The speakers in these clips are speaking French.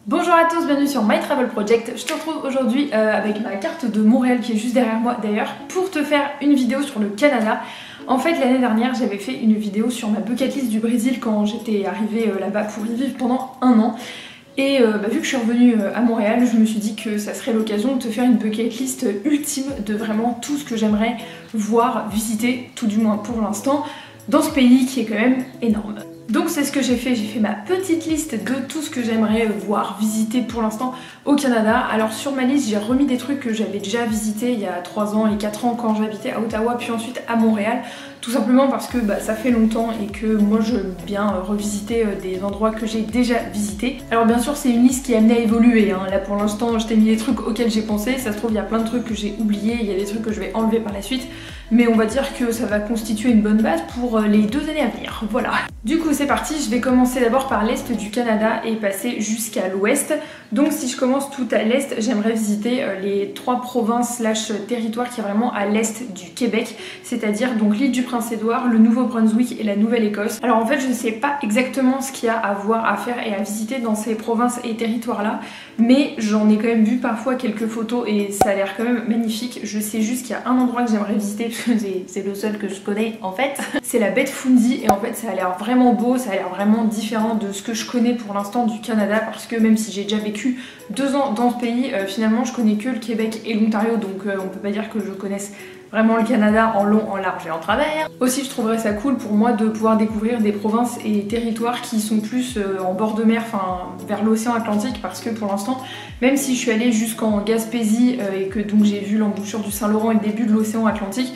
Bonjour à tous, bienvenue sur My Travel Project. Je te retrouve aujourd'hui avec ma carte de Montréal qui est juste derrière moi d'ailleurs pour te faire une vidéo sur le Canada. En fait l'année dernière j'avais fait une vidéo sur ma bucket list du Brésil quand j'étais arrivée là-bas pour y vivre pendant un an. Et vu que je suis revenue à Montréal, je me suis dit que ça serait l'occasion de te faire une bucket list ultime de vraiment tout ce que j'aimerais voir, visiter, tout du moins pour l'instant, dans ce pays qui est quand même énorme. Donc c'est ce que j'ai fait ma petite liste de tout ce que j'aimerais voir, visiter pour l'instant au Canada. Alors sur ma liste j'ai remis des trucs que j'avais déjà visités il y a 3 ans et 4 ans quand j'habitais à Ottawa puis ensuite à Montréal. Tout simplement parce que ça fait longtemps et que moi je veux bien revisiter des endroits que j'ai déjà visités. Alors bien sûr c'est une liste qui est amenée à évoluer, hein. Là pour l'instant je t'ai mis des trucs auxquels j'ai pensé, ça se trouve il y a plein de trucs que j'ai oubliés, il y a des trucs que je vais enlever par la suite. Mais on va dire que ça va constituer une bonne base pour les 2 années à venir, voilà. Du coup c'est parti, je vais commencer d'abord par l'est du Canada et passer jusqu'à l'ouest. Donc si je commence tout à l'est, j'aimerais visiter les 3 provinces / territoires qui est vraiment à l'est du Québec, c'est-à-dire donc l'île du Prince-Édouard, le Nouveau-Brunswick et la Nouvelle-Écosse. Alors en fait je ne sais pas exactement ce qu'il y a à voir, à faire et à visiter dans ces provinces et territoires là, mais j'en ai quand même vu parfois quelques photos et ça a l'air quand même magnifique. Je sais juste qu'il y a un endroit que j'aimerais visiter, c'est le seul que je connais en fait, c'est la baie de Fundy et en fait ça a l'air vraiment beau, ça a l'air vraiment différent de ce que je connais pour l'instant du Canada parce que même si j'ai déjà vécu 2 ans dans ce pays, finalement je connais que le Québec et l'Ontario, donc on peut pas dire que je connaisse vraiment le Canada en long, en large et en travers. Aussi je trouverais ça cool pour moi de pouvoir découvrir des provinces et territoires qui sont plus en bord de mer, enfin vers l'océan Atlantique, parce que pour l'instant, même si je suis allée jusqu'en Gaspésie et que donc j'ai vu l'embouchure du Saint-Laurent et le début de l'océan Atlantique,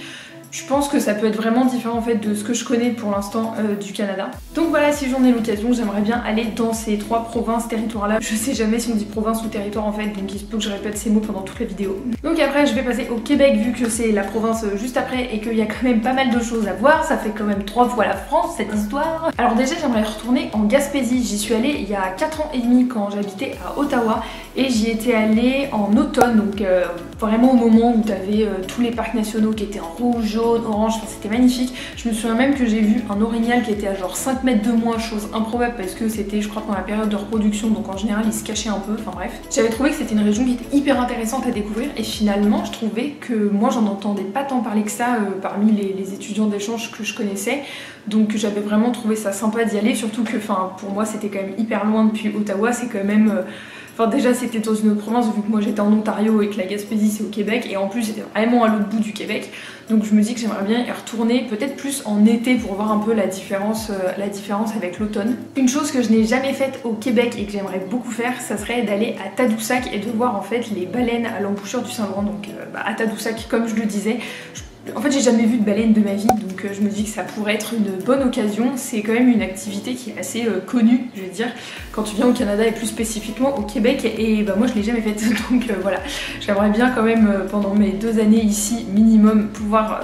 je pense que ça peut être vraiment différent en fait de ce que je connais pour l'instant du Canada. Donc voilà, si j'en ai l'occasion, j'aimerais bien aller dans ces 3 provinces, territoires là. Je sais jamais si on dit province ou territoire en fait, donc il se peut que je répète ces mots pendant toute la vidéo. Donc après je vais passer au Québec vu que c'est la province juste après et qu'il y a quand même pas mal de choses à voir. Ça fait quand même 3 fois la France cette histoire. Alors déjà j'aimerais retourner en Gaspésie. J'y suis allée il y a 4 ans et demi quand j'habitais à Ottawa et j'y étais allée en automne, donc vraiment au moment où t'avais tous les parcs nationaux qui étaient en rouge, jaune, orange, enfin c'était magnifique. Je me souviens même que j'ai vu un orignal qui était à genre 5 mètres de moi, chose improbable parce que c'était je crois pendant la période de reproduction, donc en général il se cachait un peu, enfin bref. J'avais trouvé que c'était une région qui était hyper intéressante à découvrir et finalement je trouvais que moi j'en entendais pas tant parler que ça parmi les étudiants d'échange que je connaissais, donc j'avais vraiment trouvé ça sympa d'y aller, surtout que pour moi c'était quand même hyper loin depuis Ottawa, c'est quand même... Enfin déjà c'était dans une autre province vu que moi j'étais en Ontario et que la Gaspésie c'est au Québec et en plus j'étais vraiment à l'autre bout du Québec, donc je me dis que j'aimerais bien y retourner peut-être plus en été pour voir un peu la différence avec l'automne. Une chose que je n'ai jamais faite au Québec et que j'aimerais beaucoup faire, ça serait d'aller à Tadoussac et de voir en fait les baleines à l'embouchure du Saint-Laurent, donc à Tadoussac comme je le disais. En fait j'ai jamais vu de baleine de ma vie, donc je me dis que ça pourrait être une bonne occasion. C'est quand même une activité qui est assez connue, je veux dire, quand tu viens au Canada et plus spécifiquement au Québec, et moi je l'ai jamais faite, donc voilà. J'aimerais bien quand même pendant mes 2 années ici minimum pouvoir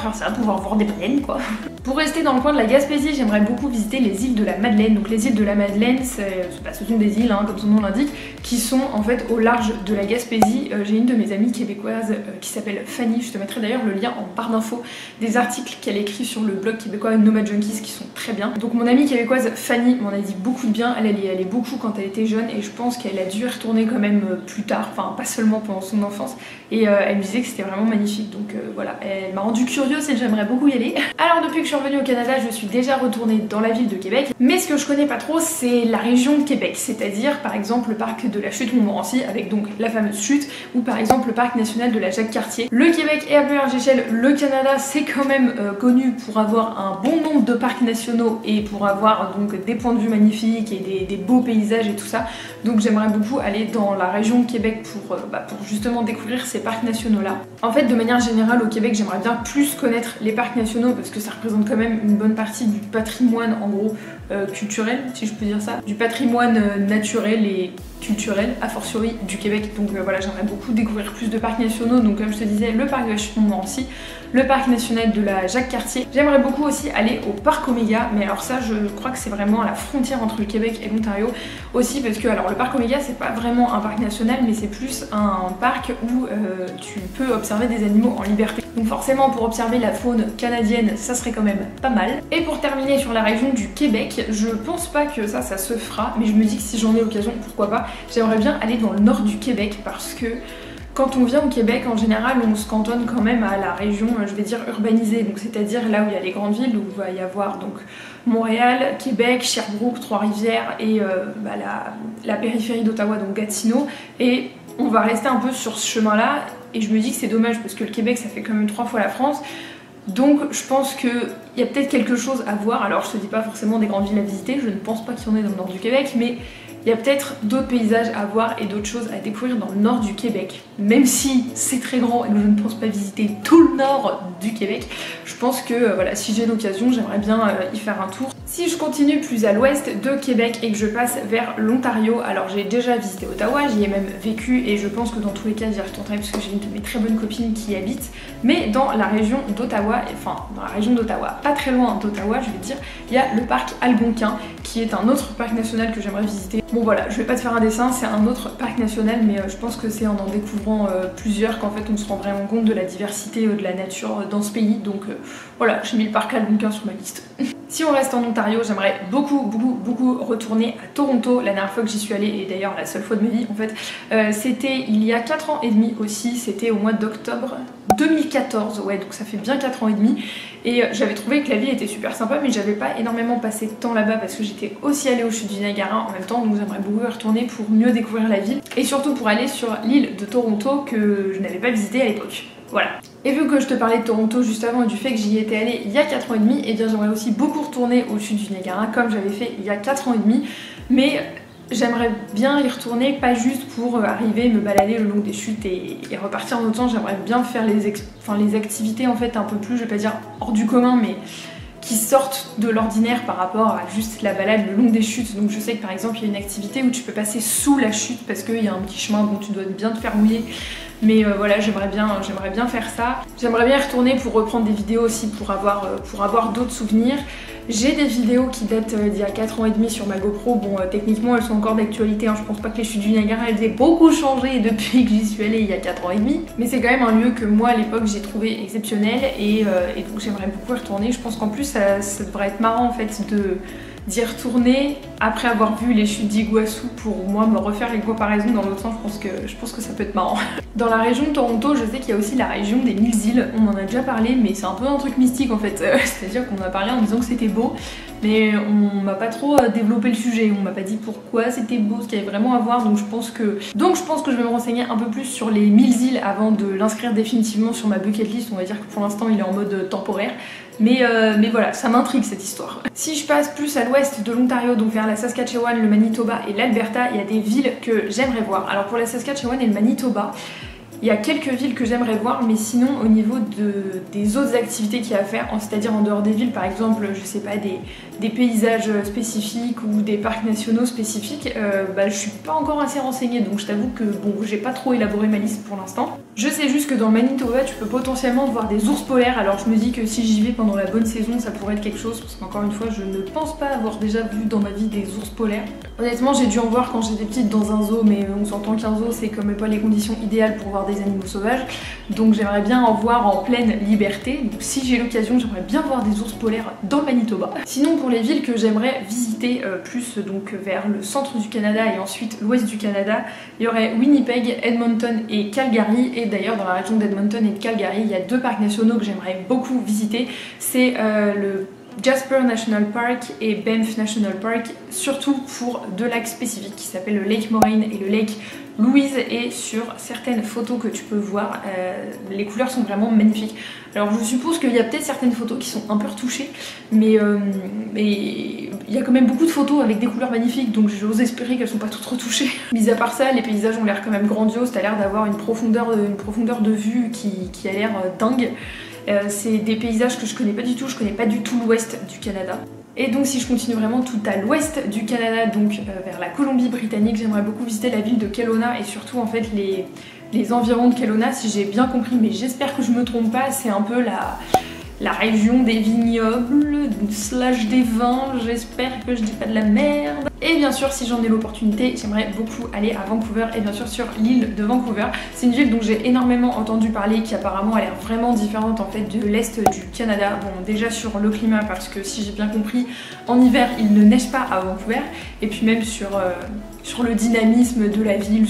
faire ça, pouvoir voir des baleines quoi. Pour rester dans le coin de la Gaspésie, j'aimerais beaucoup visiter les îles de la Madeleine. Donc les îles de la Madeleine, ce sont des îles, hein, comme son nom l'indique, qui sont en fait au large de la Gaspésie. J'ai une de mes amies québécoises qui s'appelle Fanny, je te mettrai d'ailleurs le lien en barre d'infos des articles qu'elle écrit sur le blog québécois Nomad Junkies qui sont très bien. Donc mon amie québécoise Fanny m'en a dit beaucoup de bien, elle y allait beaucoup quand elle était jeune et je pense qu'elle a dû y retourner quand même plus tard, enfin pas seulement pendant son enfance, et elle me disait que c'était vraiment magnifique, donc voilà, elle m'a rendu curieuse et j'aimerais beaucoup y aller. Alors depuis que je suis revenue au Canada, je suis déjà retournée dans la ville de Québec, mais ce que je connais pas trop c'est la région de Québec, c'est-à-dire par exemple le parc de la Chute Montmorency avec donc la fameuse chute, ou par exemple le parc national de la Jacques-Cartier. Le Québec est à plus large échelle, le Canada c'est quand même connu pour avoir un bon nombre de parcs nationaux et pour avoir donc des points de vue magnifiques et des beaux paysages et tout ça, donc j'aimerais beaucoup aller dans la région de Québec pour justement découvrir ces parcs nationaux là. En fait de manière générale au Québec j'aimerais bien plus connaître les parcs nationaux parce que ça représente quand même une bonne partie du patrimoine en gros culturel, si je peux dire ça, du patrimoine naturel et culturel, a fortiori du Québec. Donc voilà, j'aimerais beaucoup découvrir plus de parcs nationaux. Donc comme je te disais, le parc de la Chute-Montmorency, le parc national de la Jacques-Cartier. J'aimerais beaucoup aussi aller au parc Omega, mais alors ça je crois que c'est vraiment à la frontière entre le Québec et l'Ontario aussi, parce que alors le parc Omega c'est pas vraiment un parc national, mais c'est plus un parc où tu peux observer des animaux en liberté. Donc forcément pour observer la faune canadienne ça serait quand même pas mal. Et pour terminer sur la région du Québec, je pense pas que ça se fera, mais je me dis que si j'en ai l'occasion, pourquoi pas. J'aimerais bien aller dans le nord du Québec parce que quand on vient au Québec, en général, on se cantonne quand même à la région, je vais dire, urbanisée, donc c'est-à-dire là où il y a les grandes villes, où il va y avoir donc Montréal, Québec, Sherbrooke, Trois-Rivières et la périphérie d'Ottawa, donc Gatineau, et on va rester un peu sur ce chemin-là, et je me dis que c'est dommage parce que le Québec, ça fait quand même 3 fois la France, donc je pense qu'il y a peut-être quelque chose à voir. Alors je te dis pas forcément des grandes villes à visiter, je ne pense pas qu'il y en ait dans le nord du Québec, mais il y a peut-être d'autres paysages à voir et d'autres choses à découvrir dans le nord du Québec. Même si c'est très grand et que je ne pense pas visiter tout le nord du Québec, je pense que voilà, si j'ai l'occasion, j'aimerais bien y faire un tour. Si je continue plus à l'ouest de Québec et que je passe vers l'Ontario, alors j'ai déjà visité Ottawa, j'y ai même vécu et je pense que dans tous les cas j'y retournerai parce que j'ai une de mes très bonnes copines qui y habite. Mais dans la région d'Ottawa, enfin dans la région d'Ottawa, pas très loin d'Ottawa je vais dire, il y a le parc Algonquin qui est un autre parc national que j'aimerais visiter. Bon voilà, je vais pas te faire un dessin, c'est un autre parc national, mais je pense que c'est en découvrant plusieurs qu'en fait on se rend vraiment compte de la diversité de la nature dans ce pays. Donc voilà, j'ai mis le parc Algonquin sur ma liste. Si on reste en Ontario, j'aimerais beaucoup retourner à Toronto. La dernière fois que j'y suis allée, et d'ailleurs la seule fois de ma vie en fait, c'était il y a 4 ans et demi aussi, c'était au mois d'octobre 2014, ouais, donc ça fait bien 4 ans et demi. Et j'avais trouvé que la ville était super sympa, mais j'avais pas énormément passé de temps là-bas parce que j'étais aussi allée aux chutes du Niagara en même temps, donc j'aimerais beaucoup y retourner pour mieux découvrir la ville et surtout pour aller sur l'île de Toronto que je n'avais pas visitée à l'époque. Voilà. Et vu que je te parlais de Toronto juste avant et du fait que j'y étais allée il y a 4 ans et demi, et bien j'aimerais aussi beaucoup retourner aux chutes du Niagara comme j'avais fait il y a 4 ans et demi, mais j'aimerais bien y retourner, pas juste pour arriver, me balader le long des chutes et repartir en autre temps. J'aimerais bien faire les activités en fait un peu plus, je vais pas dire hors du commun, mais qui sortent de l'ordinaire par rapport à juste la balade le long des chutes. Donc je sais que par exemple il y a une activité où tu peux passer sous la chute parce qu'il y a un petit chemin dont tu dois bien te faire mouiller. Mais voilà, j'aimerais bien faire ça. J'aimerais bien y retourner pour reprendre des vidéos aussi, pour avoir d'autres souvenirs. J'ai des vidéos qui datent d'il y a 4 ans et demi sur ma GoPro. Bon, techniquement elles sont encore d'actualité, hein. Je pense pas que les chutes du Niagara elles aient beaucoup changé depuis que j'y suis allée il y a 4 ans et demi. Mais c'est quand même un lieu que moi à l'époque j'ai trouvé exceptionnel et donc j'aimerais beaucoup y retourner. Je pense qu'en plus ça devrait être marrant en fait d'y retourner après avoir vu les chutes d'Iguassou pour moi me refaire les comparaisons dans l'autre sens. Je pense que ça peut être marrant. Dans la région de Toronto, je sais qu'il y a aussi la région des 1000 îles, on en a déjà parlé mais c'est un peu un truc mystique en fait, c'est-à-dire qu'on en a parlé en disant que c'était beau mais on m'a pas trop développé le sujet, on m'a pas dit pourquoi c'était beau, ce qu'il y avait vraiment à voir, donc je pense que je vais me renseigner un peu plus sur les 1000 îles avant de l'inscrire définitivement sur ma bucket list. On va dire que pour l'instant il est en mode temporaire. Mais voilà, ça m'intrigue cette histoire. Si je passe plus à l'ouest de l'Ontario, donc vers la Saskatchewan, le Manitoba et l'Alberta, il y a des villes que j'aimerais voir. Alors pour la Saskatchewan et le Manitoba, il y a quelques villes que j'aimerais voir, mais sinon au niveau des autres activités qu'il y a à faire, c'est-à-dire en dehors des villes, par exemple, je sais pas, des paysages spécifiques ou des parcs nationaux spécifiques, je suis pas encore assez renseignée, donc je t'avoue que bon, j'ai pas trop élaboré ma liste pour l'instant. Je sais juste que dans le Manitoba, tu peux potentiellement voir des ours polaires, alors je me dis que si j'y vais pendant la bonne saison, ça pourrait être quelque chose, parce qu'encore une fois, je ne pense pas avoir déjà vu dans ma vie des ours polaires. Honnêtement, j'ai dû en voir quand j'étais petite dans un zoo, mais on s'entend qu'un zoo, c'est quand même pas les conditions idéales pour voir des animaux sauvages, donc j'aimerais bien en voir en pleine liberté. Donc si j'ai l'occasion, j'aimerais bien voir des ours polaires dans le Manitoba. Sinon pour les villes que j'aimerais visiter plus donc vers le centre du Canada et ensuite l'ouest du Canada, il y aurait Winnipeg, Edmonton et Calgary. Et d'ailleurs dans la région d'Edmonton et de Calgary, il y a 2 parcs nationaux que j'aimerais beaucoup visiter. C'est le Jasper National Park et Banff National Park, surtout pour 2 lacs spécifiques qui s'appellent le Lake Moraine et le Lake Louise, et sur certaines photos que tu peux voir, les couleurs sont vraiment magnifiques. Alors je suppose qu'il y a peut-être certaines photos qui sont un peu retouchées, mais il y a quand même beaucoup de photos avec des couleurs magnifiques, donc j'ose espérer qu'elles sont pas toutes retouchées. Mis à part ça, les paysages ont l'air quand même grandioses, t'as l'air d'avoir une profondeur de vue qui a l'air dingue. C'est des paysages que je connais pas du tout, je connais pas du tout l'ouest du Canada. Et donc si je continue vraiment tout à l'ouest du Canada, donc vers la Colombie-Britannique, j'aimerais beaucoup visiter la ville de Kelowna et surtout en fait les environs de Kelowna, si j'ai bien compris, mais j'espère que je me trompe pas, c'est un peu la région des vignobles, slash des vins, j'espère que je dis pas de la merde. Et bien sûr, si j'en ai l'opportunité, j'aimerais beaucoup aller à Vancouver et bien sûr sur l'île de Vancouver. C'est une ville dont j'ai énormément entendu parler, qui apparemment a l'air vraiment différente en fait de l'est du Canada. Bon, déjà sur le climat, parce que si j'ai bien compris, en hiver il ne neige pas à Vancouver, et puis même sur le dynamisme de la ville,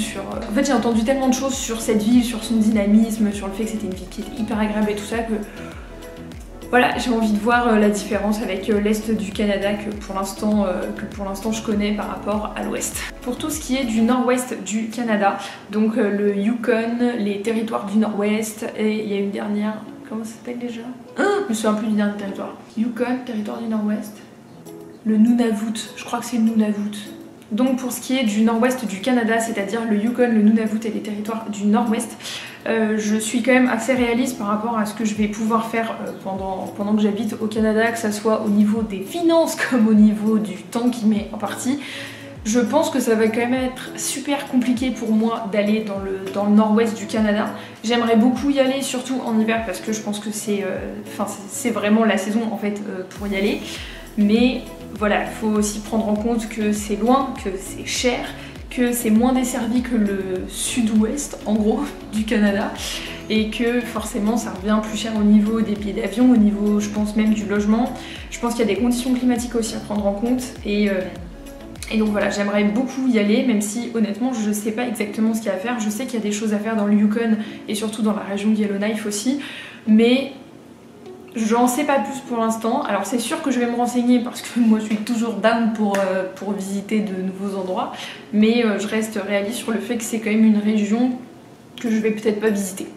En fait j'ai entendu tellement de choses sur cette ville, sur son dynamisme, sur le fait que c'était une ville qui était hyper agréable et tout ça que... Voilà, j'ai envie de voir la différence avec l'Est du Canada que pour l'instant je connais par rapport à l'Ouest. Pour tout ce qui est du nord-ouest du Canada, donc le Yukon, les territoires du nord-ouest, et il y a une dernière... Comment ça s'appelle déjà? Je me souviens plus du dernier territoire. Yukon, territoire du nord-ouest. Le Nunavut, je crois que c'est le Nunavut. Donc pour ce qui est du nord-ouest du Canada, c'est-à-dire le Yukon, le Nunavut et les territoires du nord-ouest, je suis quand même assez réaliste par rapport à ce que je vais pouvoir faire pendant que j'habite au Canada, que ça soit au niveau des finances comme au niveau du temps qui m'est imparti. Je pense que ça va quand même être super compliqué pour moi d'aller dans le nord-ouest du Canada. J'aimerais beaucoup y aller, surtout en hiver, parce que je pense que c'est vraiment la saison en fait pour y aller. Mais voilà, il faut aussi prendre en compte que c'est loin, que c'est cher, que c'est moins desservi que le sud-ouest, en gros, du Canada, et que forcément ça revient plus cher au niveau des billets d'avion, au niveau, je pense, même du logement. Je pense qu'il y a des conditions climatiques aussi à prendre en compte, et donc voilà, j'aimerais beaucoup y aller, même si honnêtement je sais pas exactement ce qu'il y a à faire. Je sais qu'il y a des choses à faire dans le Yukon et surtout dans la région de Yellowknife aussi, mais j'en sais pas plus pour l'instant. Alors c'est sûr que je vais me renseigner parce que moi je suis toujours down pour visiter de nouveaux endroits, mais je reste réaliste sur le fait que c'est quand même une région que je vais peut-être pas visiter.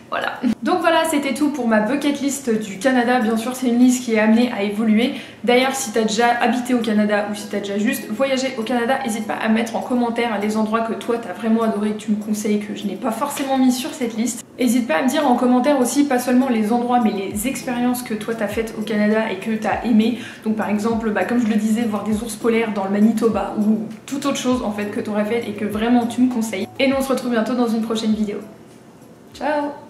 Voilà. Donc voilà, c'était tout pour ma bucket list du Canada. Bien sûr, c'est une liste qui est amenée à évoluer. D'ailleurs, si t'as déjà habité au Canada ou si t'as déjà juste voyagé au Canada, n'hésite pas à mettre en commentaire les endroits que toi t'as vraiment adoré, que tu me conseilles, que je n'ai pas forcément mis sur cette liste. N'hésite pas à me dire en commentaire aussi, pas seulement les endroits, mais les expériences que toi t'as faites au Canada et que t'as aimé. Donc par exemple, comme je le disais, voir des ours polaires dans le Manitoba ou toute autre chose en fait que t'aurais fait et que vraiment tu me conseilles. Et nous on se retrouve bientôt dans une prochaine vidéo. Ciao!